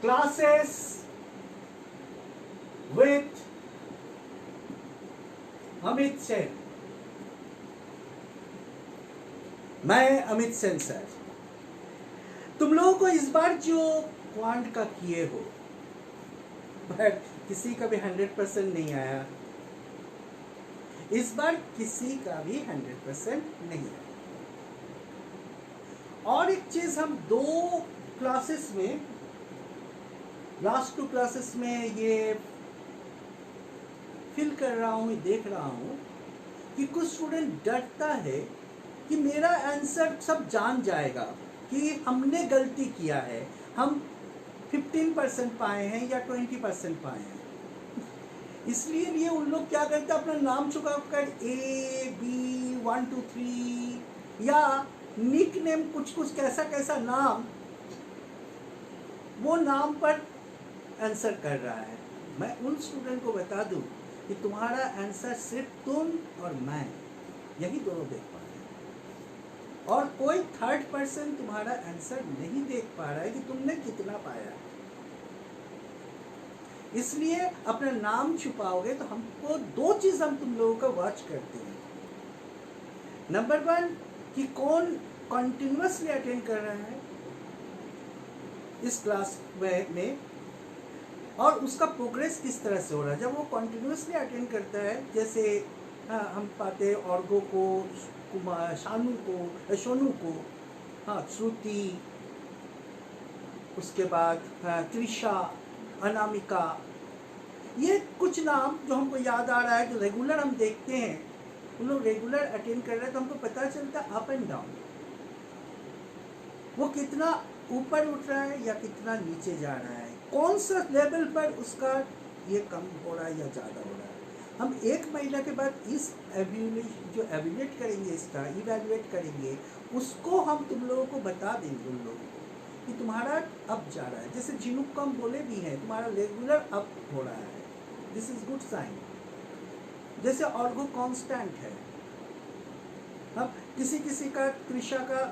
Classes with Amit Sen. मैं Amit Sen sir. तुम लोगों को इस बार जो क्वांट का किए हो, बट किसी का भी 100% नहीं आया। इस बार किसी का भी 100% नहीं आया। और एक चीज, हम 2 क्लासेस में, लास्ट 2 क्लासेस में ये फील कर रहा हूँ, देख रहा हूँ कि कुछ स्टूडेंट डरता है कि मेरा आंसर सब जान जाएगा कि हमने गलती किया है, हम 15% पाए हैं या 20% पाए हैं। इसलिए उन लोग क्या करते हैं, अपना नाम छुपा कर A, B, 1, 2, 3 या निक नेम, कुछ कुछ कैसा नाम, वो नाम पर आंसर कर रहा है। मैं उन स्टूडेंट को बता दूं कि तुम्हारा आंसर सिर्फ तुम और मैं, यही दोनों देख पा रहे हैं, और कोई थर्ड पर्सन तुम्हारा आंसर नहीं देख पा रहा है कि तुमने कितना पाया। इसलिए अपना नाम छुपाओगे तो हमको 2 चीज हम तुम लोगों का वॉच करते हैं। नंबर 1 कि कौन कंटिन्यूअसली अटेंड कर रहा है इस क्लास में, और उसका प्रोग्रेस किस तरह से हो रहा है। जब वो कंटिन्यूअसली अटेंड करता है, जैसे हम पाते हैं ऑर्गो को, कुमार, शानू को, सोनू को, श्रुति, उसके बाद त्रिशा, अनामिका, ये कुछ नाम जो हमको याद आ रहा है, जो रेगुलर हम देखते हैं, उन लोग रेगुलर अटेंड कर रहे हैं, तो हमको पता चलता है अप एंड डाउन, वो कितना ऊपर उठ रहा है या कितना नीचे जा रहा है, कौन सा लेवल पर उसका ये कम हो रहा है या ज़्यादा हो रहा है। हम 1 महीना के बाद इस जो एवेल्यूएट करेंगे, इसका इवैल्यूएट करेंगे, उसको हम तुम लोगों को बता देंगे उन लोगों को कि तुम्हारा अप जा रहा है। जैसे जिनुक को हम बोले भी हैं, तुम्हारा रेगुलर अप हो रहा है, दिस इज गुड साइन। जैसे ऑर्गो कांस्टेंट है। अब किसी का, त्रिशा का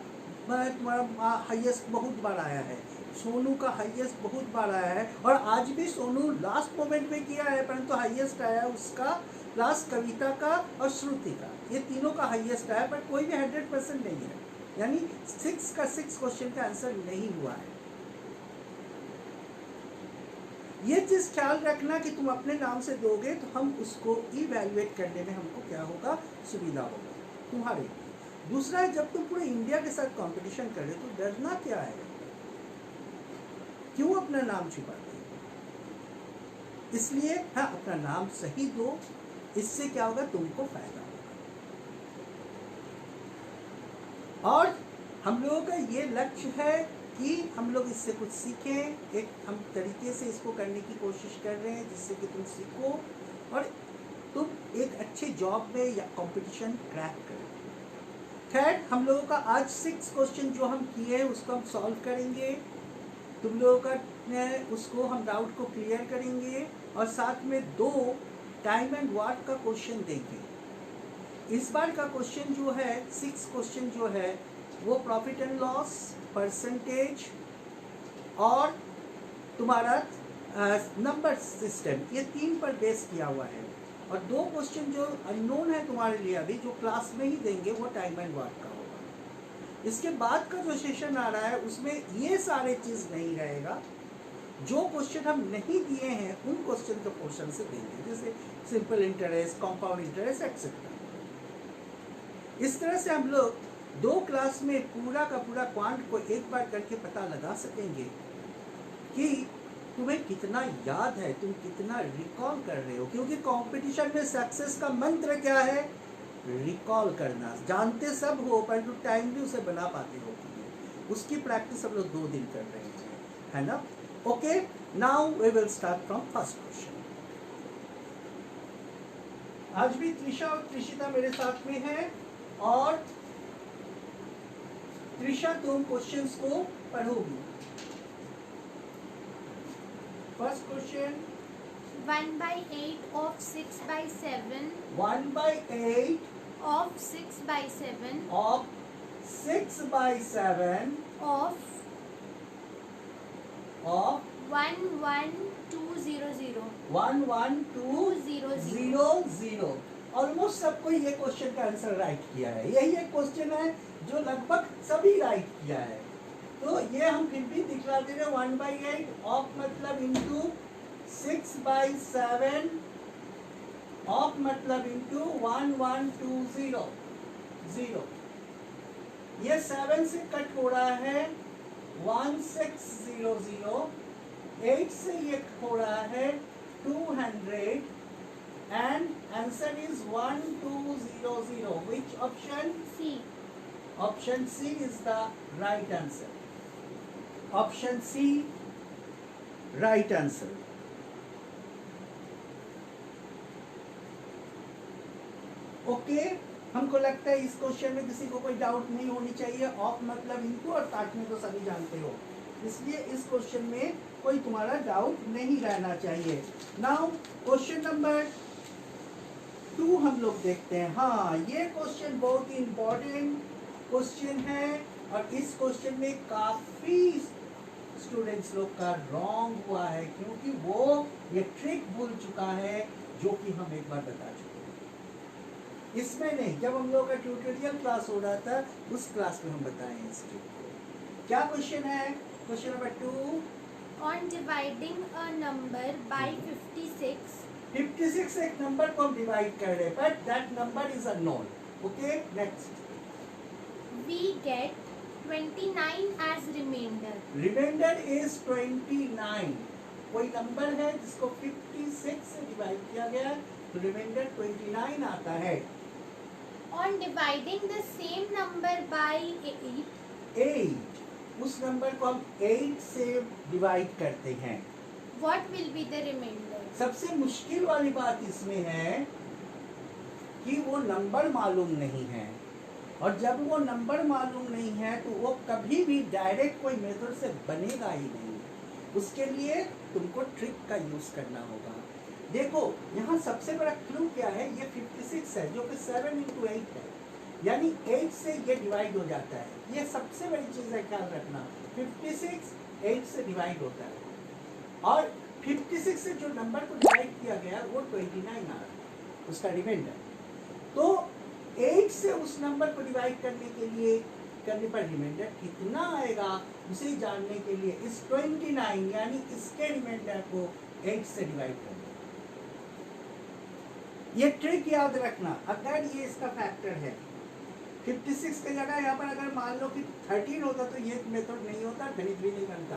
तुम्हारा हाईएस्ट बहुत बार आया है, सोनू का हाईएस्ट बहुत बार आया है, और आज भी सोनू लास्ट मोमेंट में किया है, परंतु हाईएस्ट आया उसका लास्ट कविता का और श्रुति का, ये तीनों का हाईएस्ट आया, बट कोई भी 100% नहीं है, यानी 6 का 6 क्वेश्चन का आंसर नहीं हुआ है। ये चीज ख्याल रखना कि तुम अपने नाम से दोगे तो हम उसको इवैल्यूएट करने में हमको क्या होगा, सुविधा होगा तुम्हारे लिए। दूसरा है, जब तुम पूरे इंडिया के साथ कंपटीशन कर रहे हो तो डरना क्या है, क्यों अपना नाम छुपाते हो। इसलिए अपना नाम सही दो, इससे क्या होगा, तुमको फायदा होगा। और हम लोगों का ये लक्ष्य है कि हम लोग इससे कुछ सीखें, एक हम तरीके से इसको करने की कोशिश कर रहे हैं जिससे कि तुम सीखो और तुम एक अच्छे जॉब में या कंपटीशन क्रैक करो। खैर, हम लोगों का आज 6 क्वेश्चन जो हम किए हैं उसको हम सॉल्व करेंगे, तुम लोगों का उसको हम डाउट को क्लियर करेंगे, और साथ में 2 टाइम एंड वाट का क्वेश्चन देंगे। इस बार का क्वेश्चन जो है, 6 क्वेश्चन जो है, वो प्रॉफिट एंड लॉस, परसेंटेज और तुम्हारा नंबर सिस्टम, ये 3 पर बेस किया हुआ है। और 2 क्वेश्चन जो अननोन है तुम्हारे लिए अभी, जो क्लास में ही देंगे, वो टाइम एंड वाट का होगा। इसके बाद का जो सेशन आ रहा है उसमें ये सारे चीज नहीं रहेगा, जो क्वेश्चन हम नहीं दिए हैं उन क्वेश्चन के पोर्शन से देंगे, जैसे simple interest, compound interest etcetera. इस तरह से हम लोग 2 क्लास में पूरा का पूरा क्वांट को एक बार करके पता लगा सकेंगे कि तुम्हें कितना याद है, तुम कितना रिकॉल कर रहे हो, क्योंकि कंपटीशन में सक्सेस का मंत्र क्या है, रिकॉल करना। जानते सब हो परंतु टाइमली उसे बना पाते हो, उसकी प्रैक्टिस हम लोग 2 दिन कर रहे हैं, है ना। Okay, now we will start from first question. आज भी त्रिशा और त्रिशिता मेरे साथ में है, और त्रिशा तुम क्वेश्चंस को पढ़ोगी। First question, 1/8 of 6/7 1/8 of 6/7 of 6/7 of of 11200 11200 almost सबको ये क्वेश्चन का आंसर राइट किया है। यही एक क्वेश्चन है जो लगभग सभी राइट किया है। तो ये हम फिर भी दिखला दे रहे हैं 1/8 ऑफ मतलब इंटू 6/7 ऑफ मतलब इंटू 11200। ये 7 से कट हो रहा है 1600, 8 से ये हो रहा है 200 and answer is 1200. Which option? C. Option C is the right answer. Option C, right answer. Okay हमको लगता है इस क्वेश्चन में किसी को कोई डाउट नहीं होनी चाहिए। ऑफ मतलब इनटू और काटने तो सभी जानते हो, इसलिए इस क्वेश्चन में कोई तुम्हारा डाउट नहीं रहना चाहिए। नाउ क्वेश्चन नंबर 2 हम लोग देखते हैं। हाँ, ये क्वेश्चन बहुत ही इंपॉर्टेंट क्वेश्चन है और इस क्वेश्चन में काफी स्टूडेंट्स लोग का रॉन्ग हुआ है, क्योंकि वो ये ट्रिक भूल चुका है जो कि हम एक बार बता चुके हैं। इसमें नहीं, जब हम लोग का ट्यूटोरियल क्लास हो रहा था उस क्लास में हम बताए इस ट्रिक को। क्या क्वेश्चन है? Question number 2, On dividing a number by 56, 56 एक नंबर को हम डिवाइड कर रहे हैं, but that number is unknown. Okay, next. we get 29 as remainder. Remainder is 29। कोई नंबर है जिसको 56 से डिवाइड किया गया है, तो रिमाइंडर 29 आता है। On dividing the same number by 8, 8, उस नंबर को हम 8 से डिवाइड करते हैं। what will be the remainder? सबसे मुश्किल वाली बात इसमें है कि वो नंबर मालूम नहीं है, और जब वो नंबर मालूम नहीं है तो वो कभी भी डायरेक्ट कोई मेथड से बनेगा ही नहीं। उसके लिए तुमको ट्रिक का यूज करना होगा। देखो यहाँ सबसे बड़ा क्लू क्या है, ये 56 है जो कि 7 × 8 है, यानी 8 से ये डिवाइड हो जाता है। ये सबसे बड़ी चीज है, ख्याल रखना। 56 8 से डिवाइड होता है, और 56 से जो नंबर को डिवाइड किया गया वो 29 आ रहा है, उसका रिमाइंडर। तो 8 से उस नंबर को डिवाइड करने पर रिमाइंडर कितना आएगा उसे जानने के लिए इस 29 यानी इसके रिमाइंडर को 8 से डिवाइड करना। ये ट्रिक याद रखना। अगर ये इसका फैक्टर है 56 की जगह यहाँ पर अगर मान लो कि 13 होता तो ये मेथड नहीं होता, गणित भी नहीं बनता।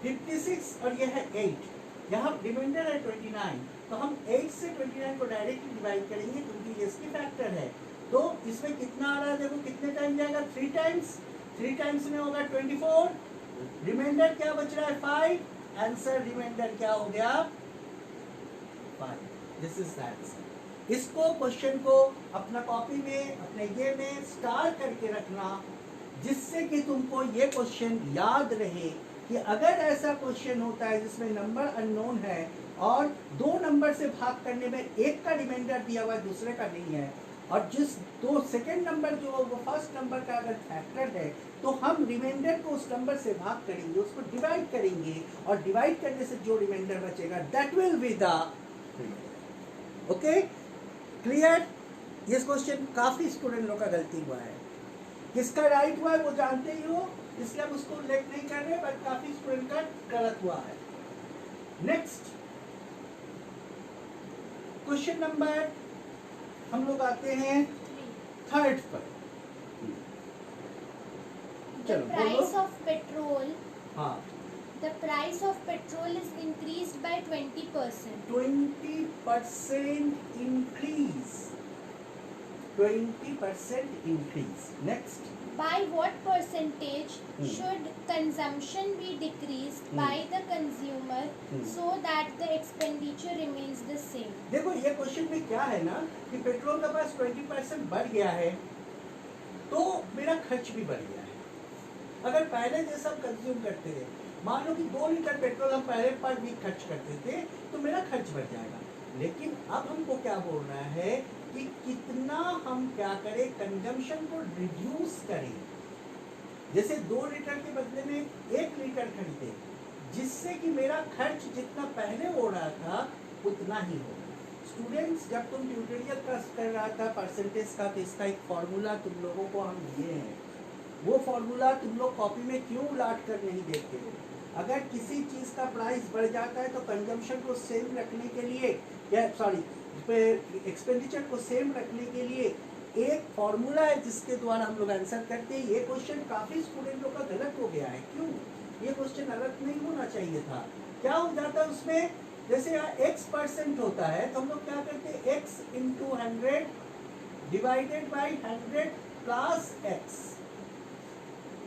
56 और ये है 8, यहाँ रिमाइंडर है 29, तो हम 8 से 29 को डायरेक्टली डिवाइड करेंगे क्योंकि ये इसकी फैक्टर है। तो इसमें कितना आ रहा है, देखो कितने टाइम जाएगा, 3 टाइम्स। 3 टाइम्स में होगा 24, रिमाइंडर क्या बच रहा है 5, आंसर रिमाइंडर क्या हो गया 5। This is the answer. इसको क्वेश्चन को अपना कॉपी में अपने ये में स्टार करके रखना, जिससे कि तुमको ये क्वेश्चन याद रहे कि अगर ऐसा क्वेश्चन होता है जिसमें नंबर अननोन है और 2 नंबर से भाग करने में एक का रिमाइंडर दिया हुआ है दूसरे का नहीं है, और जिस दो सेकेंड नंबर जो वो फर्स्ट नंबर का अगर फैक्टर है, तो हम रिमाइंडर को उस नंबर से भाग करेंगे, उसको डिवाइड करेंगे, और डिवाइड करने से जो रिमाइंडर बचेगा that will be the okay clear. ये क्वेश्चन काफी स्टूडेंट लोग का गलती हुआ है। किसका राइट हुआ है वो जानते ही हो, इसलिए हम उसको उल्लेख नहीं कर रहे, बट काफी स्टूडेंट का गलत हुआ है। नेक्स्ट क्वेश्चन नंबर हम लोग आते हैं 3rd पर। The चलो price बोलो। of petrol. हाँ, The price of petrol is increased by 20%. 20% increase. 20% increase. Next. By what percentage should consumption be decreased by the consumer so that the expenditure remains the same? देखो ये question में क्या है ना कि petrol का price 20% बढ़ गया है, तो मेरा खर्च भी बढ़ गया है। अगर पहले जैसा हम कंज्यूम करते थे, मान लो कि 2 लीटर पेट्रोल हम पहले पर वीक खर्च करते थे, तो मेरा खर्च बढ़ जाएगा। लेकिन अब हमको क्या बोल रहा है कि कितना हम क्या करें, कंजम्पशन को रिड्यूस करें। जैसे 2 लीटर के बदले में 1 लीटर खरीदे, जिससे कि मेरा खर्च जितना पहले हो रहा था उतना ही हो। स्टूडेंट्स, जब तुम ट्यूटोरियल का कर रहा था परसेंटेज का, तो इसका एक फॉर्मूला तुम लोगों को हम दिए हैं। वो फॉर्मूला तुम लोग कॉपी में क्यों उलाट कर नहीं देखते हो? अगर किसी चीज़ का प्राइस बढ़ जाता है तो कंजम्पशन को सेम रखने के लिए, या सॉरी एक्सपेंडिचर को सेम रखने के लिए एक फॉर्मूला है जिसके द्वारा हम लोग आंसर करते हैं। ये क्वेश्चन काफ़ी स्टूडेंटों का गलत हो गया है। क्यों? ये क्वेश्चन गलत नहीं होना चाहिए था। क्या हो जाता है उसमें, जैसे यहाँ x% होता है तो हम लोग क्या करते हैं, x into 100 divided by 100 plus x।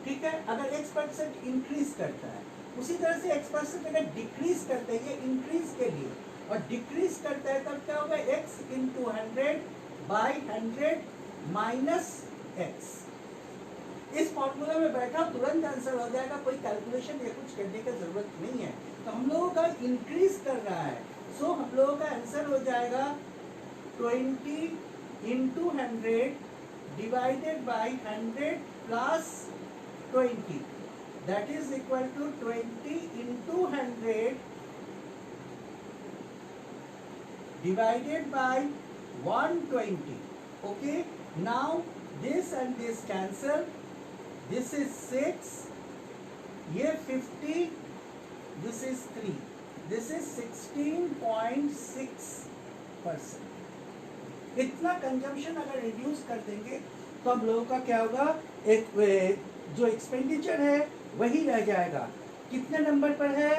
ठीक है, अगर x% इंक्रीज करता है, उसी तरह से x% अगर डिक्रीज करते हैं, ये इंक्रीज के लिए, और डिक्रीज करता है तब क्या होगा, x into 100 by 100 minus x। इस फॉर्मूला में बैठा तुरंत आंसर हो जाएगा, कोई कैलकुलेशन या कुछ करने की जरूरत नहीं है। तो हम लोगों का इंक्रीज कर रहा है, सो हम लोगों का आंसर हो जाएगा 20 into 100 divided by 100 plus 20, that is equal to 20 into 100 divided by 120. Okay, now this and this cancel, this is 6, ये 50, this is 3, this is 16.6%। इतना कंजम्पशन अगर रिड्यूस कर देंगे तो हम लोगों का क्या होगा, एक जो एक्सपेंडिचर है वही रह जाएगा। कितने नंबर पर है,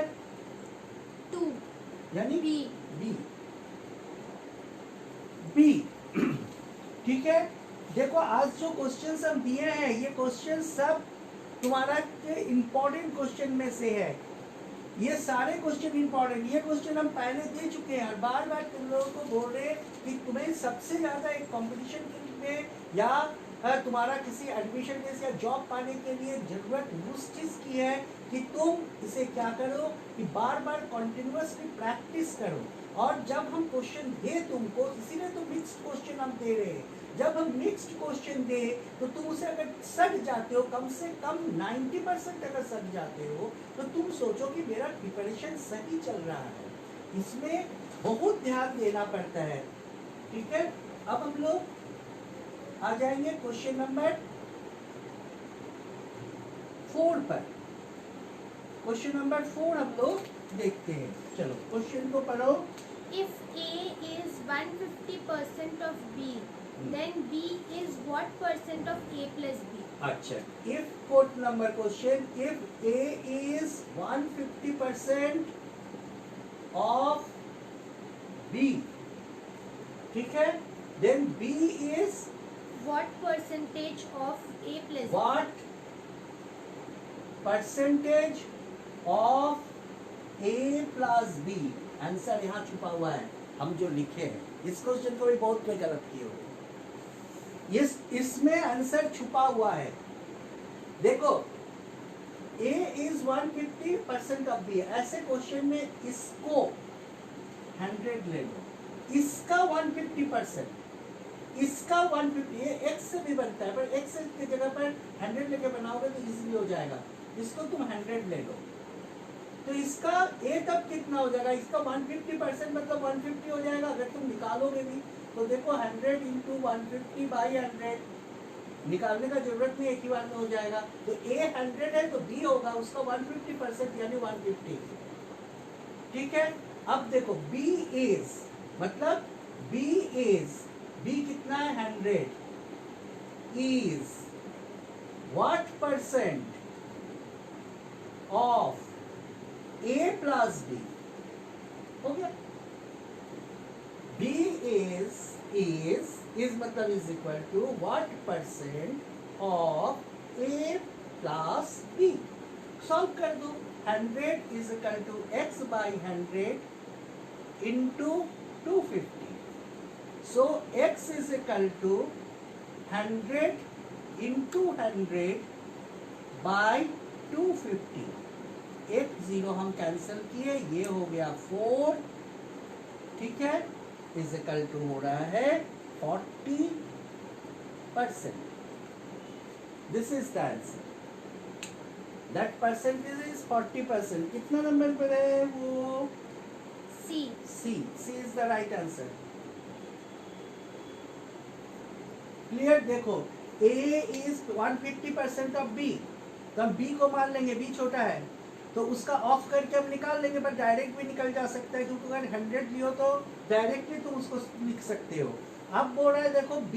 2, यानी B, बी। बी ठीक है। देखो आज जो क्वेश्चंस हम दिए हैं, ये क्वेश्चन सब तुम्हारा के इम्पोर्टेंट क्वेश्चन में से है। ये सारे क्वेश्चन इम्पोर्टेंट, ये क्वेश्चन हम पहले दे चुके हैं और बार बार तुम लोगों को बोल रहे हैं कि तुम्हें सबसे ज्यादा एक कंपटीशन में या तुम्हारा किसी एडमिशन में या जॉब पाने के लिए जरूरत उस चीज की है कि तुम इसे क्या करो कि बार बार कॉन्टिन्यूसली प्रैक्टिस करो। और जब हम क्वेश्चन दे तुमको, इसीलिए तो मिक्स्ड क्वेश्चन हम दे रहे हैं, जब हम मिक्स्ड क्वेश्चन दे तो तुम उसे अगर सट जाते हो, कम से कम 90% अगर सट जाते हो, तो तुम सोचो कि मेरा प्रिपरेशन सही चल रहा है। इसमें बहुत ध्यान देना पड़ता है। ठीक है, अब हम लोग आ जाएंगे क्वेश्चन नंबर 4 पर। क्वेश्चन नंबर 4 हम लोग देखते हैं। चलो क्वेश्चन को पढ़ो। if A is 150% of B, then B is what percent of A plus B? अच्छा, if quote number question, if A is 150% of B, ठीक है, then B is What percentage of A plus B? what percentage of A plus B? Answer यहाँ छुपा हुआ है, हम जो लिखे हैं। इस क्वेश्चन को भी बहुत कोई गलत किए हो, इसमें आंसर छुपा हुआ है। देखो A is 150% of B, ऐसे क्वेश्चन में इसको 100 ले लो, इसका 150%, इसका 150, ये x से भी बनता है, पर x की जगह पर 100 लेके बनाओगे तो इजीली हो जाएगा। इसको तुम 100 ले लो, तो इसका a तब कितना हो जाएगा, इसका 150% मतलब 150 हो जाएगा। अगर तुम निकालोगे भी तो देखो 100 इंटू 150 बाई 100, निकालने का जरूरत नहीं, एक ही बार में हो जाएगा। तो a 100 है तो b होगा उसका 150% यानी 150। ठीक है, अब देखो b is मतलब b is, b कितना है 100, is what percent of A plus B, हो गया। B is मतलब is equal to what percent of A plus B। Solve कर दो, 100 is equal to x by 100 into 250, so x is equal to 100 into 100 by 250। एक zero हम cancel किए, ये हो गया 4, ठीक है, इज इक्वल टू हो रहा है 40%। This is the answer. That percentage is 40%. कितना नंबर पर है वो? C. C. C is the right answer. Clear? देखो A इज 150% ऑफ B, तो हम B को मान लेंगे, B छोटा है तो उसका ऑफ करके हम निकाल लेंगे, पर डायरेक्ट भी निकल जा सकता है क्योंकि अगर 100 लियो तो डायरेक्टली तुम उसको लिख सकते हो. अब बोल रहा है देखो B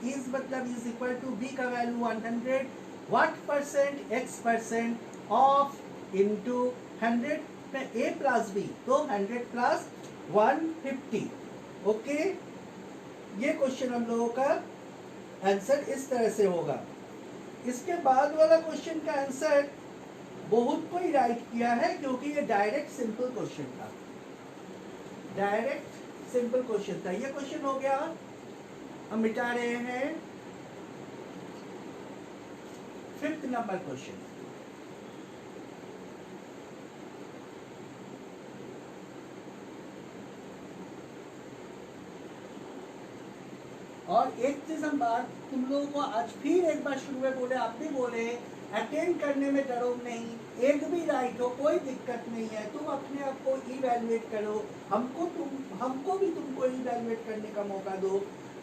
इज मतलब इज इक्वल टू B का value 100, what percent? X% of into 100 में A प्लस B, तो 100 प्लस 150. ओके, ये क्वेश्चन हम लोगों का आंसर इस तरह से होगा. इसके बाद वाला क्वेश्चन का आंसर बहुत कोई राइट किया है क्योंकि ये डायरेक्ट सिंपल क्वेश्चन था. डायरेक्ट सिंपल क्वेश्चन था. ये क्वेश्चन हो गया. हम मिटा रहे हैं 5th नंबर क्वेश्चन. और एक चीज हम बात तुम लोगों को आज फिर एक बार शुरू में बोले, आप भी बोले, अटेंड करने में डरो नहीं, एक भी राइट हो कोई दिक्कत नहीं है, तुम अपने आप को इवैल्यूएट करो, हमको भी तुमको इवैल्यूएट करने का मौका दो.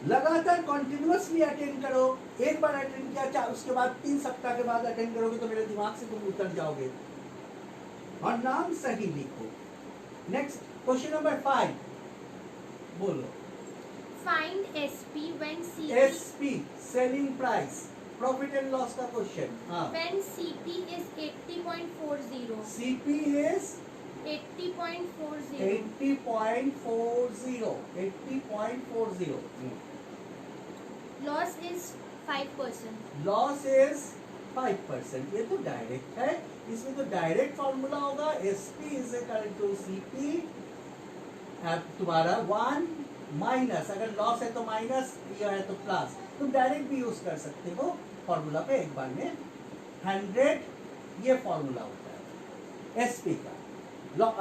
लगातार कॉन्टिन्यूअसली अटेंड करो. एक बार अटेंड किया, उसके बाद 3 सप्ताह के बाद अटेंड करोगे तो मेरे दिमाग से तुम उतर जाओगे. और नाम सही लिखो. नेक्स्ट क्वेश्चन नंबर 5 बोलो. Find SP when CP. SP selling price, profit and loss का क्वेश्चन. हाँ. When CP is 80.40. CP is 80.40. 80.40. 80.40. Loss is 5%. Loss is 5%. ये तो डायरेक्ट है, इसमें तो डायरेक्ट फॉर्मूला होगा. SP is equal to CP तुम्हारा 1 माइनस, अगर लॉस है तो माइनस, ये है तो प्लस. तुम डायरेक्ट भी यूज कर सकते हो फॉर्मूला पे एक बार में. 100 ये फॉर्मूला होता है SP का.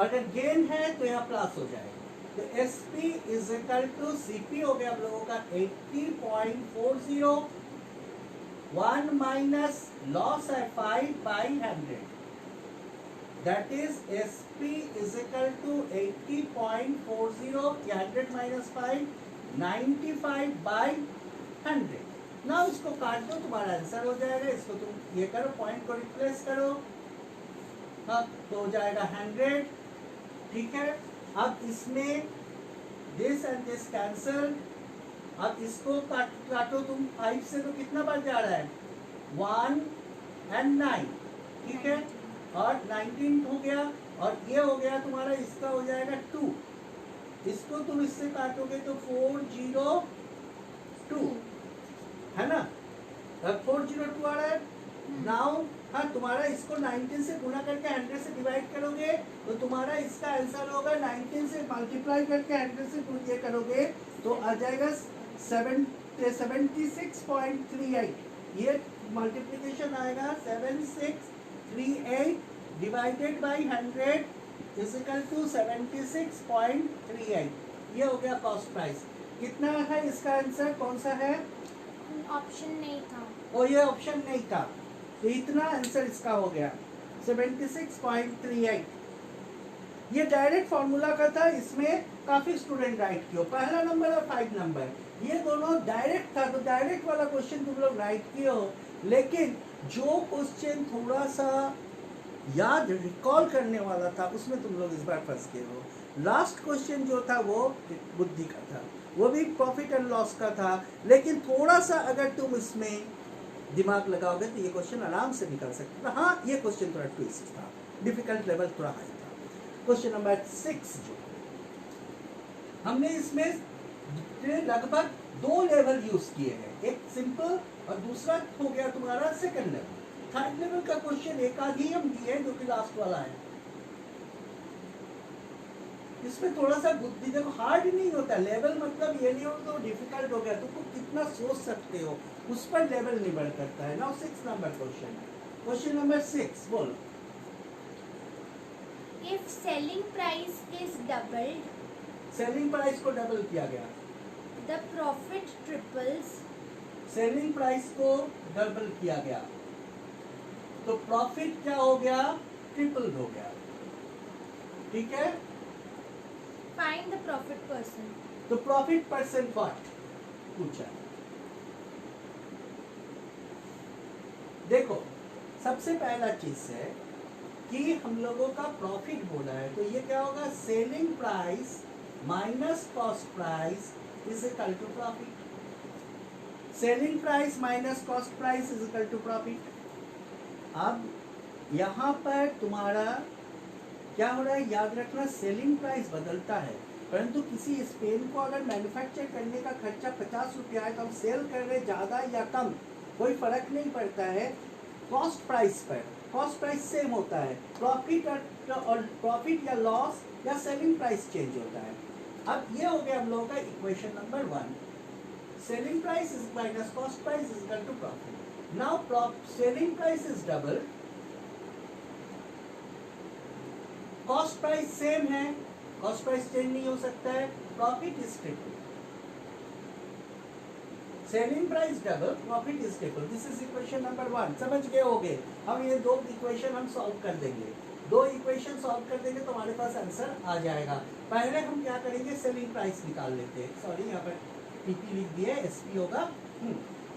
अगर गेन है तो यह प्लस हो जाएगा. तो SP is equal to CP हो गया हम लोगों का 80.40. 1 माइनस लॉस है 5 by 100. That is SP is equal to 80.40. 100 minus 5, 95 by 100. ना इसको काट दो, तुम्हारा आंसर हो जाएगा. इसको तुम ये करो, पॉइंट को रिप्लेस करो, हाँ तो हो जाएगा 100. ठीक है. अब इसमें दिस एंड दिस कैंसल. अब इसको काटो तुम. 5 से तो कितना बढ़ जा रहा है? 1 and 9. ठीक है. और 19 हो गया, और ये हो गया तुम्हारा, इसका हो जाएगा 2. इसको तुम इससे काटोगे तो 402 है ना. 402 आ रहा है. नाउ हाँ तुम्हारा इसको 19 से गुना करके 100 से डिवाइड करोगे तो तुम्हारा इसका आंसर होगा 19 से मल्टीप्लाई करके 100 से ये करोगे तो आ जाएगा 76.38. ये मल्टीप्लिकेशन आएगा 7638 divided by 100 is equal to 76.38. ये हो गया कॉस्ट प्राइस. कितना है इसका आंसर? कौन सा है? ऑप्शन नहीं था. ओ ये ऑप्शन नहीं था, तो इतना आंसर इसका हो गया 76.38. ये डायरेक्ट फॉर्मूला का था. इसमें काफी स्टूडेंट राइट किए. पहला नंबर और 5 नंबर ये दोनों डायरेक्ट था, तो डायरेक्ट वाला क्वेश्चन तुम लोग राइट किए हो. लेकिन जो क्वेश्चन थोड़ा सा याद रिकॉल करने वाला था उसमें तुम लोग इस बार फंस गए हो. लास्ट क्वेश्चन जो था वो बुद्धि का था, वो भी प्रॉफिट एंड लॉस का था. लेकिन थोड़ा सा अगर तुम इसमें दिमाग लगाओगे तो ये क्वेश्चन आराम से निकल सकते था. हाँ ये क्वेश्चन थोड़ा ट्विस्ट था, डिफिकल्ट लेवल थोड़ा हाई था. क्वेश्चन नंबर 6 जो हमने इसमें लगभग 2 लेवल यूज किए हैं. एक सिंपल और दूसरा हो गया तुम्हारा सेकंड लेवल. थर्ड लेवल का क्वेश्चन एक आध ही हम दिए जो कि लास्ट वाला है. इसमें थोड़ा सा बुद्धि, देखो हार्ड नहीं होता. लेवल मतलब ये नहीं हो तो डिफिकल्ट हो गया, तुमको कितना सोच सकते हो उस पर लेवल निर्भर करता है. Now 6 number question. Question number 6 बोलो. If selling price is doubled, selling price को डबल किया गया. the profit triples. Selling price को डबल किया गया. तो प्रॉफिट क्या हो गया, ट्रिपल हो गया। ठीक है, Find the profit percent. तो प्रॉफिट परसेंट व्हाट पूछा। देखो सबसे पहला चीज है कि हम लोगों का प्रॉफिट बोला है, तो ये क्या होगा, selling price minus cost price is equal to profit. Selling price minus cost price is equal to profit. अब यहाँ पर तुम्हारा क्या हो रहा है, याद रखना सेलिंग प्राइस बदलता है, परंतु किसी पेन को अगर मैन्युफैक्चर करने का खर्चा 50 रुपया है तो हम सेल कर रहे ज़्यादा या कम कोई फर्क नहीं पड़ता है कॉस्ट प्राइस पर। कॉस्ट प्राइस सेम होता है, प्रॉफिट और प्रॉफिट या लॉस या सेलिंग प्राइस चेंज होता है। अब ये हो गया हम लोगों का equation number 1, selling price is minus cost price is equal to profit. Now selling price is double, cost price same है, कॉस्ट प्राइस चेंज नहीं हो सकता है, profit is triple. Selling price double, profit is triple. This is equation number 1। समझ गए होगे। अब ये दो इक्वेशन हम सॉल्व कर देंगे, दो इक्वेशन सॉल्व कर देंगे तो हमारे पास आंसर आ जाएगा। पहले हम क्या करेंगे, सेलिंग प्राइस निकाल लेते हैं। सॉरी यहाँ पर पीपी लिख दिया, एसपी होगा।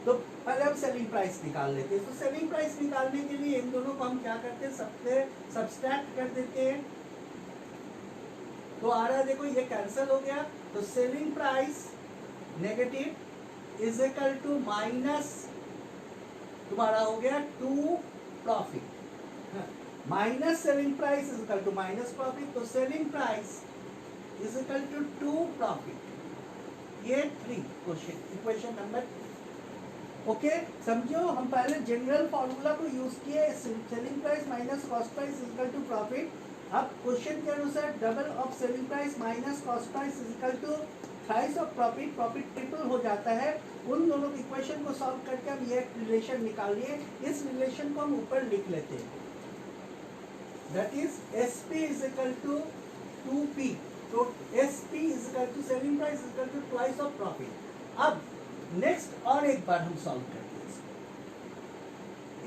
तो पहले हम सेलिंग प्राइस निकाल लेते हैं। तो सेलिंग प्राइस निकालने के लिए इन दोनों को हम क्या करते हैं, सबसे सब्सट्रैक्ट कर देते हैं। तो आ रहा है देखो, ये कैंसिल हो गया, तो selling price negative is equal to minus तुम्हारा हो गया 2 profit. Minus selling price is equal to minus profit, तो selling price is equal to 2 profit. ये 3 क्वेश्चन, इक्वेशन नंबर। ओके, समझो हम पहले जनरल फॉर्मूला को यूज किए, selling price minus cost price is equal to profit. अब question के अनुसार double of selling price minus cost price is equal to thrice of profit, profit triple हो जाता है। उन दोनों इक्वेशन को सॉल्व करके हम ये रिलेशन निकाल लिए। इस रिलेशन को हम ऊपर लिख लेते हैं, that is SP is equal to 2P। तो SP is equal to selling price is equal to twice of profit. अब नेक्स्ट और एक बार हम सॉल्व करते हैं।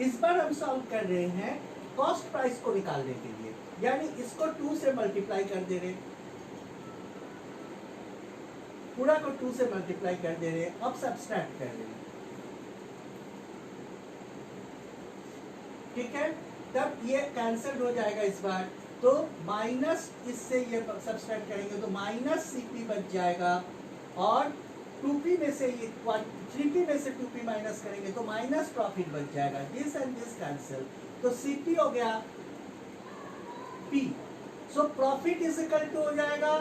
इस बार हम सॉल्व कर रहे हैं कॉस्ट प्राइस को निकालने के लिए, यानी इसको 2 से मल्टीप्लाई कर दे रहे, पूरा को 2 से मल्टीप्लाई कर दे रहे, अब सब्सट्रैक्ट कर रहे। ठीक है, तब ये कैंसिल हो जाएगा इस बार, तो माइनस इससे ये सब्सट्रैक्ट करेंगे तो माइनस CP बच जाएगा, और 2P में से ये 3P में से 2P माइनस करेंगे तो माइनस प्रॉफिट बच जाएगा। दिस एंड दिस कैंसिल, तो CP हो गया P। So profit is equal to हो जाएगा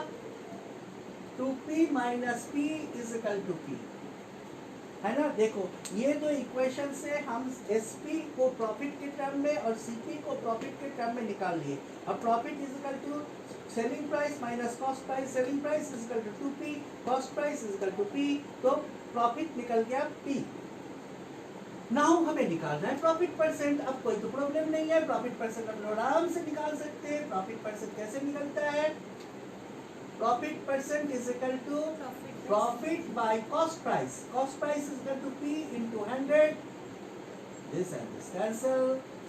2P minus P is equal to P, है ना। देखो ये दो इक्वेशन से हम SP को प्रॉफिट के टर्म में और CP को प्रॉफिट के टर्म में निकाल लिए। अब profit is equal to selling price minus cost price, selling price is equal to 2P, cost price is equal to P, तो प्रॉफिट निकल गया P। नाउ हमें निकालना है प्रॉफिट परसेंट। अब कोई तो प्रॉब्लम नहीं है, प्रॉफिट परसेंट हम आराम से निकाल सकते हैं। प्रॉफिट परसेंट कैसे निकलता है, profit percent is equal to profit by cost price, cost price is equal to P into 100, this and this cancel,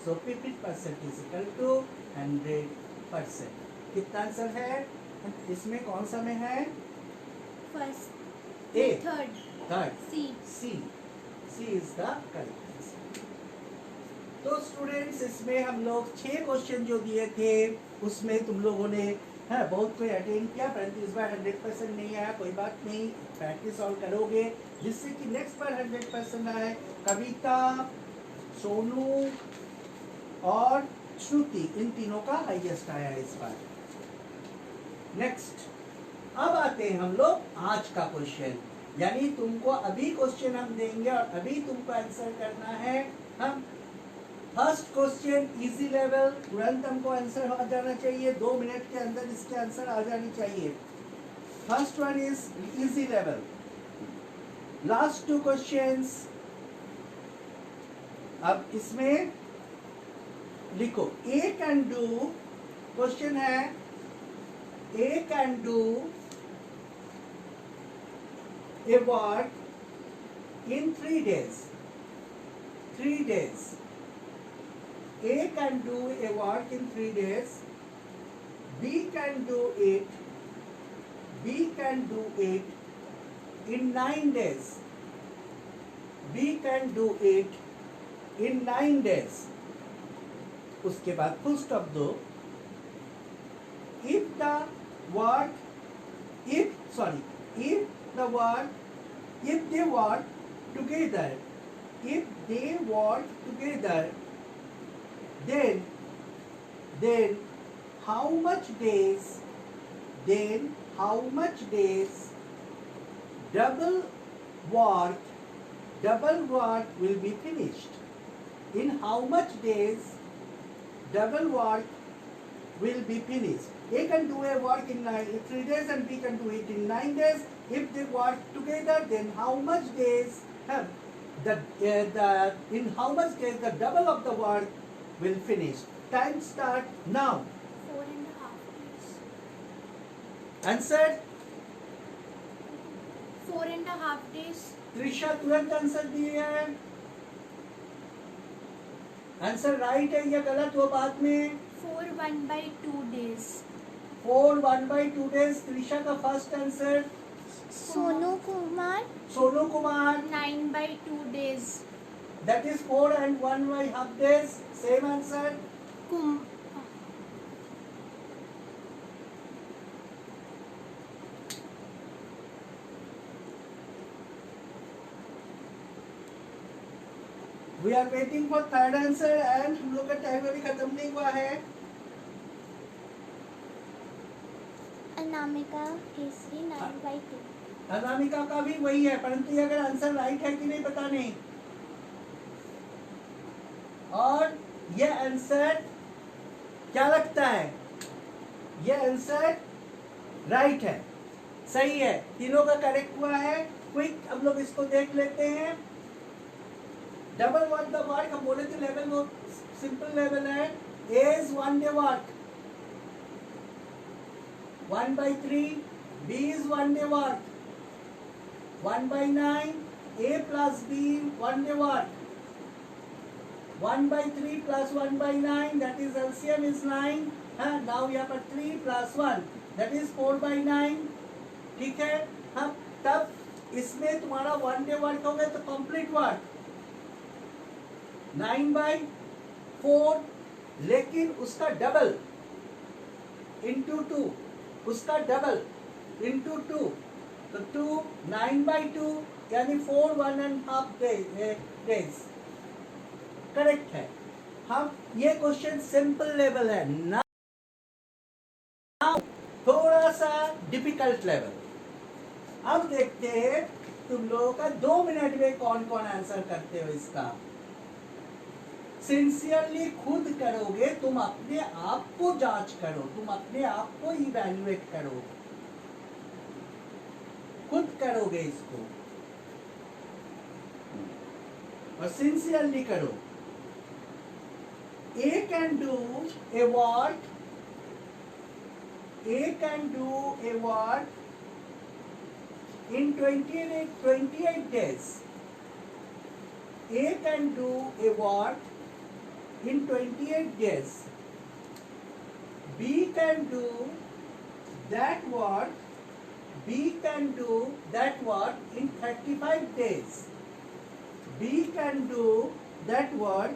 so profit percent is equal to 100%। कितना आंसर है इसमें, कौन सा में है, first, A, third, C। C is the correct answer। तो students इसमें हम लोग 6 क्वेश्चन जो दिए थे उसमें तुम लोगों ने बहुत कोई अटेंड किया, परंतु इस बार 100% नहीं आया, कोई बात नहीं, प्रैक्टिस और करोगे जिससे कि नेक्स्ट बार 100% आए। कविता, सोनू और श्रुति, इन तीनों का हाईएस्ट आया इस बार। नेक्स्ट अब आते हैं हम लोग आज का क्वेश्चन, यानी तुमको अभी क्वेश्चन हम देंगे और अभी तुमको आंसर करना है। हम फर्स्ट क्वेश्चन इजी लेवल, तुरंत हमको आंसर आ जाना चाहिए, 2 मिनट के अंदर इसके आंसर आ जानी चाहिए। First one is easy level, last 2 questions. अब इसमें लिखो A कैन डू, क्वेश्चन है A can do a work in 3 days. 3 days. A can do a work in 3 days. B can do it. B can do it in 9 days. B can do it in 9 days. उसके बाद full stop दो. If the work together, then how much days double work will be finished? In how much days double work will be finished? A can do a work in 3 days and B can do it in 9 days. If they work together, then how much days in how much days the double of the work will finish? Time start now. 4.5 days. Answer? 4.5 days. Trisha तुरंत answer दिए है. Answer right है या गलत वो बाद में? 4 1/2 days. 4 1/2 days. Trisha का first answer. Sonu Kumar. 9/2 days. That is 4 and 1/2 days. Same answer. We are waiting for third answer and हम लोग का टाइम अभी खत्म नहीं हुआ है. अनामिका केसरी 9/2. अनामिका का भी वही है, परंतु ये अगर आंसर राइट है कि नहीं पता नहीं. और ये आंसर क्या लगता है? ये आंसर राइट है, सही है, तीनों का करेक्ट हुआ है. क्विक हम लोग इसको देख लेते हैं. डबल वर्क द वर्क हम बोले थे लेवल वो सिंपल लेवल है. A is 1 day work 1/3. B is 1 day work 1/9. A plus B 1 day work 1/3 plus 1/9, that is LCM is 9. Now यहाँ पर 3 plus 1 that is 4/9. ठीक है. हाँ, तब इसमें तुम्हारा 1 day वर्क हो गया तो कंप्लीट वर्क 9/4, लेकिन उसका डबल इंटू 2, उसका डबल इंटू 2, तो 2 9/2 यानी 4 1.5 days करेक्ट है. हम ये क्वेश्चन सिंपल लेवल है ना, थोड़ा सा डिफिकल्ट लेवल. अब देखते हैं तुम लोगों का 2 मिनट में कौन कौन आंसर करते हो इसका. सिंसियरली खुद करोगे, तुम अपने आप को जांच करो, तुम अपने आप को इवैल्यूएट करो, खुद करोगे इसको और सिंसियरली करो. A can do a work in 28 days. A can do a work in 28 days. B can do that work in 35 days. B can do that work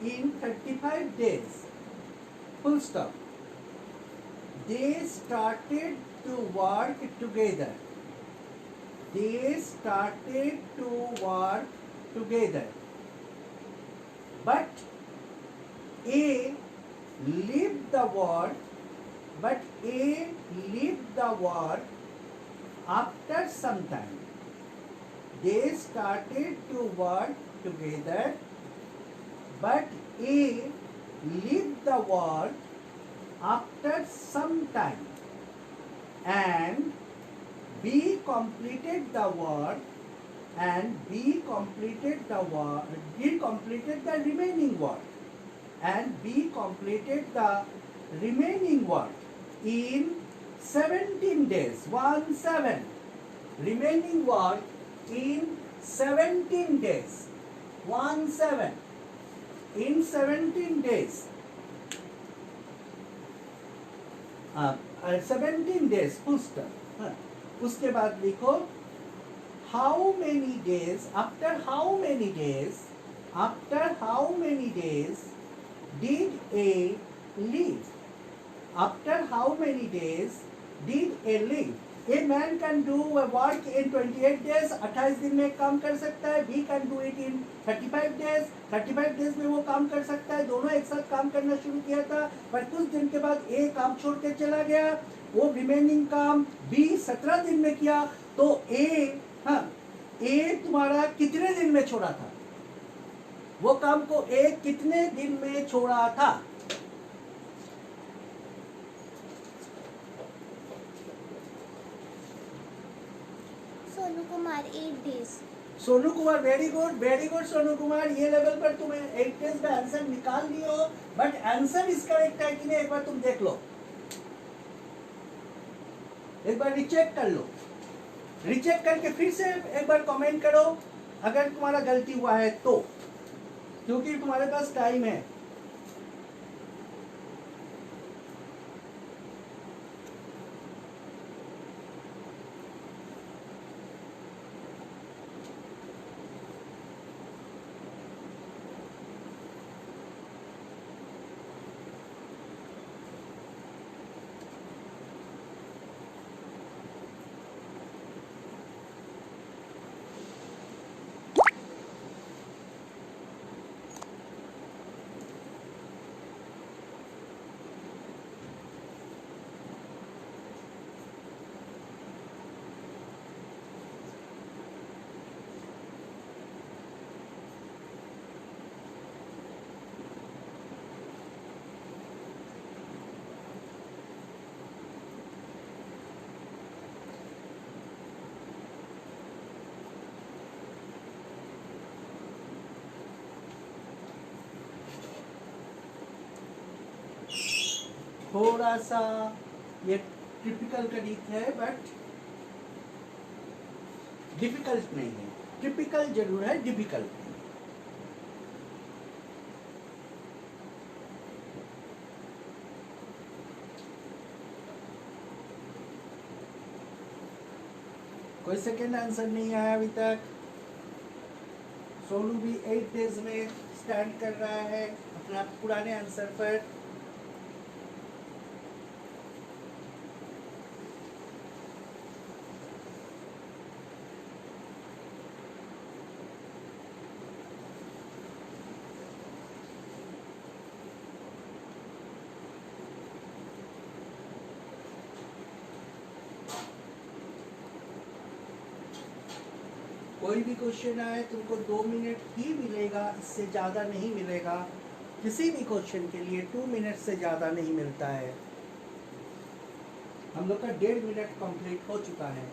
in 35 days. Full stop. They started to work together. But A left the work after some time. They started to work together, but A left the work after some time, and B completed the work, and B completed the remaining work, and B completed the remaining work in 17 days. 17 remaining work in 17 days. 17 in 17 days 17 days पुष्ट उसके बाद लिखो how many days after how many days did a live after how many days did a live a man can do a work in 28 days 28 दिन में काम कर सकता है B can do it in 35 days 35 days में वो काम कर सकता है दोनों एक साथ काम करना शुरू किया था पर कुछ दिन के बाद A काम छोड़ के चला गया वो रिमेनिंग काम B 17 दिन में किया तो A तुम्हारा कितने दिन में छोड़ा था वो काम को A कितने दिन में छोड़ा था Sonu Kumar 8 days. Sonu Kumar very good Sonu Kumar ये लेवल पर तुम 8 डेज में आंसर निकाल लिए हो बट आंसर इस करेक्ट है कि नहीं एक बार तुम देख लो एक बार रिचेक कर लो रिचेक करके फिर से एक बार कमेंट करो अगर तुम्हारा गलती हुआ है तो क्योंकि तुम्हारे पास टाइम है थोड़ा सा ये टिपिकल गणित है बट डिफिकल्ट नहीं है टिपिकल जरूर है डिफिकल्ट नहीं कोई सेकेंड आंसर नहीं आया अभी तक सोनू भी 8 डेज में स्टैंड कर रहा है अपना पुराने आंसर पर कोई भी क्वेश्चन आए तुमको 2 मिनट ही मिलेगा इससे ज़्यादा नहीं मिलेगा किसी भी क्वेश्चन के लिए 2 मिनट से ज़्यादा नहीं मिलता है हम लोग का 1.5 मिनट कंप्लीट हो चुका है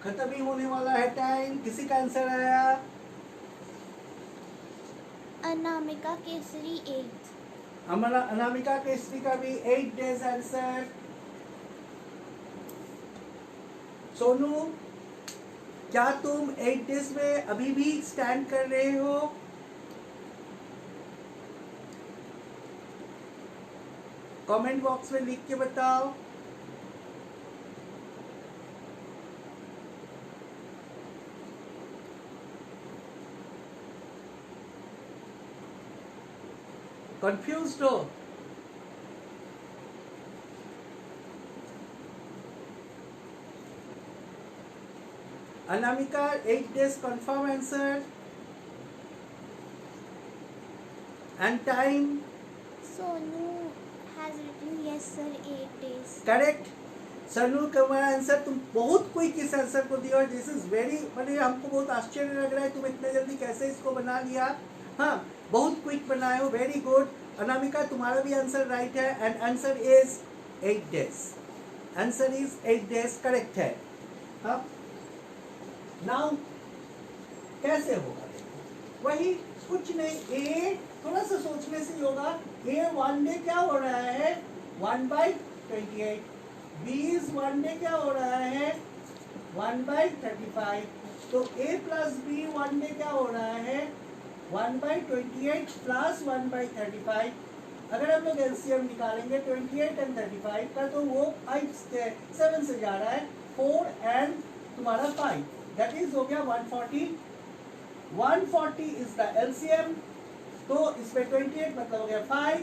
खत्म ही होने वाला है टाइम किसी का आंसर आया अनामिका केसरी 8. हमारा अनामिका केसरी का भी 8 डेज आंसर सोनू क्या तुम 8 डेज में अभी भी स्टैंड कर रहे हो कमेंट बॉक्स में लिख के बताओ कंफ्यूज्ड हो Anamika 8 days confirm answer and time Sonu has written yes sir 8 days. Correct सनू का आंसर तुम बहुत क्विक इस आंसर को दिया दिस इज वेरी मतलब हमको बहुत आश्चर्य लग रहा है तुम इतने जल्दी कैसे इसको बना लिया हाँ बहुत क्विक बनाए हो वेरी गुड अनामिका तुम्हारा भी आंसर राइट है and answer is 8 days answer is 8 days correct है अब नाउ कैसे होगा देखो, वही कुछ नहीं, ए थोड़ा सा सोचने से ही होगा। ए 1 डे क्या हो रहा है 1/28, बी इज 1 डे क्या हो रहा है 1/35, तो a प्लस बी 1 डे क्या हो रहा है 1/28 प्लस 1/35। अगर हम लोग एलसीएम निकालेंगे 28 एंड 35 का, तो वो 7 से जा रहा है, 4 एंड तुम्हारा 5, दैट इज हो गया 140। 140 इज द एलसीएम, तो इसमें 28 मतलब हो गया 5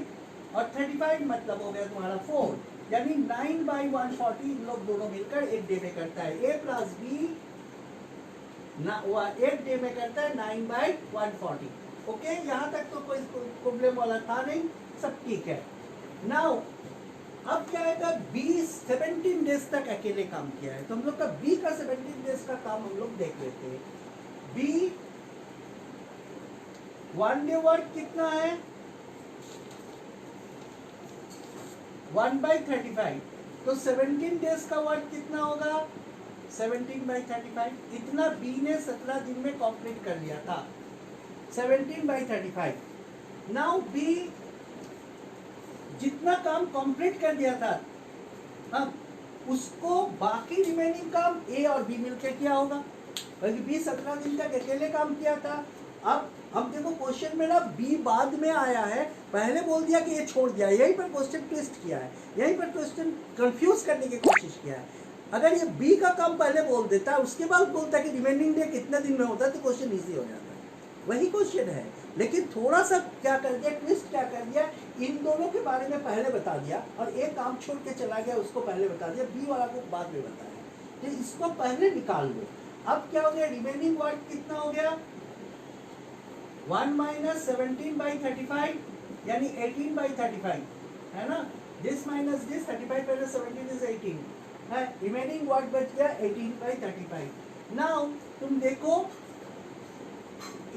और 35 मतलब हो गया तुम्हारा 4, यानी 9/140 इन लोग दोनों मिलकर एक डे में करता है। ए प्लस बी एक डे में करता है 9/140। ओके, यहाँ तक तो कोई प्रॉब्लम वाला था नहीं, सब ठीक है। नाउ अब क्या है, बी 17 डेज तक अकेले काम किया है, तो हम लोग का बी का 17 डेज का काम हम लोग देख लेते हैं। बी 1 डे वर्क कितना है 1/35, तो 17 डेज का वर्क कितना होगा 17/35। इतना बी ने 17 दिन में कंप्लीट कर लिया था, 17/35। नाउ बी जितना काम कंप्लीट कर दिया था, अब उसको बाकी रिमेनिंग काम ए और बी मिलकर किया होगा, बल्कि बी 17 दिन तक अकेले काम किया था। अब देखो क्वेश्चन में ना बी बाद में आया है, पहले बोल दिया कि ये छोड़ दिया, यहीं पर क्वेश्चन ट्विस्ट किया है, यहीं पर क्वेश्चन कंफ्यूज करने की कोशिश किया है। अगर ये बी का काम पहले बोल देता, उसके बाद बोलता कि रिमेनिंग डे कितने दिन में होता है, तो क्वेश्चन इजी हो जाता है। वही क्वेश्चन है, लेकिन थोड़ा सा क्या कर दिया, ट्विस्ट क्या कर दिया, इन दोनों के बारे में पहले बता दिया और एक काम छोड़ के चला गया, उसको पहले बता दिया, बी वाला को बाद में बताया, तो इसको पहले निकाल लो। अब क्या हो गया, रिमेनिंग वर्क कितना हो गया 1 - 17/35, यानी 18/35 है ना, दिस माइनस दिस, 35 पहले 17 इज 18 है, रिमेनिंग वर्क बच गया 18/35। नाउ तुम देखो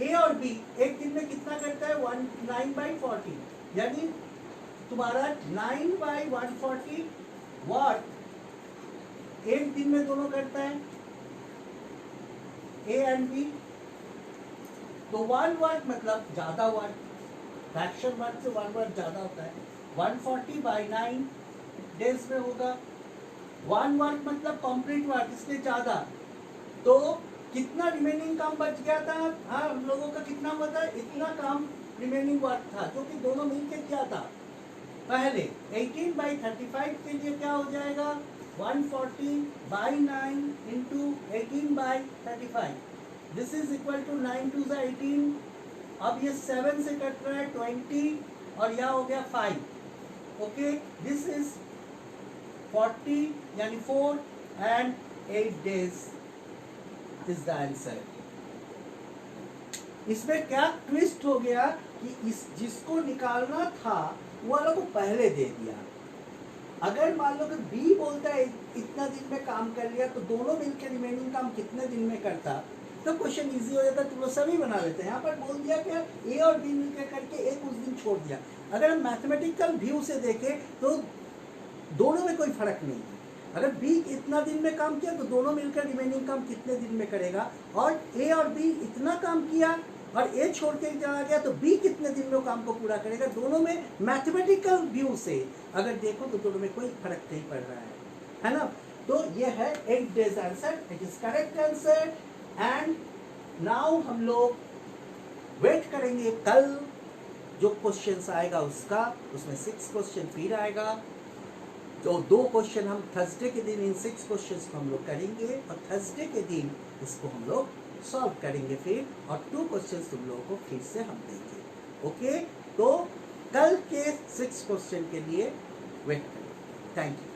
ए और बी एक दिन में कितना करता है 9/40, यानी तुम्हारा 9/140 वर्क एक दिन में दोनों करता है ए एंड बी, तो 1 वर्क मतलब ज्यादा वर्क, फ्रैक्शन वर्क से 1 वर्क ज्यादा होता है, 140/9 डेज में होगा। 1 वर्क मतलब कंप्लीट वर्क, इसलिए ज्यादा, तो कितना रिमेनिंग काम बच गया था, हाँ हम लोगों का कितना हुआ था, इतना काम रिमेनिंग वर्क था जो कि दोनों मिलके क्या था पहले। 18/35 के लिए क्या हो जाएगा 140/9 into 18/35, this is equal to 9 2 = 18। अब ये 7 से कट रहा है 20 और यह हो गया 5। ओके, दिस इज 40 यानी 4 and 8 days is the answer. इसमें क्या ट्विस्ट हो गया कि इस जिसको निकालना था वो वाला को पहले दे दिया। अगर मान लो कि बी बोलता है इतना दिन में काम कर लिया, तो दोनों मिलकर रिमेनिंग काम कितने दिन में करता, तो क्वेश्चन इजी हो जाता, तुम लोग सभी बना लेते हैं। यहाँ पर बोल दिया कि ए और बी मिलकर करके एक उस दिन छोड़ दिया। अगर हम मैथमेटिकल व्यू से देखें तो दोनों में कोई फर्क नहीं है। अगर बी इतना दिन में काम किया तो दोनों मिलकर रिमेनिंग काम कितने दिन में करेगा, और ए और बी इतना काम किया और ए छोड़ के चला गया तो बी कितने दिन में काम को पूरा करेगा। दोनों में मैथमेटिकल व्यू से अगर देखो तो दोनों में कोई फर्क नहीं पड़ रहा है ना। तो ये है 8 days answer, it is correct answer. And now हम लोग वेट करेंगे कल जो क्वेश्चंस आएगा उसका, उसमें 6 क्वेश्चन फिर आएगा, तो 2 क्वेश्चन हम थर्सडे के दिन इन 6 क्वेश्चंस को हम लोग करेंगे और थर्सडे के दिन इसको हम लोग सॉल्व करेंगे फिर, और 2 क्वेश्चंस तुम लोगों को फिर से हम देंगे। ओके, तो कल के 6 क्वेश्चन के लिए वेट करें। Thank you.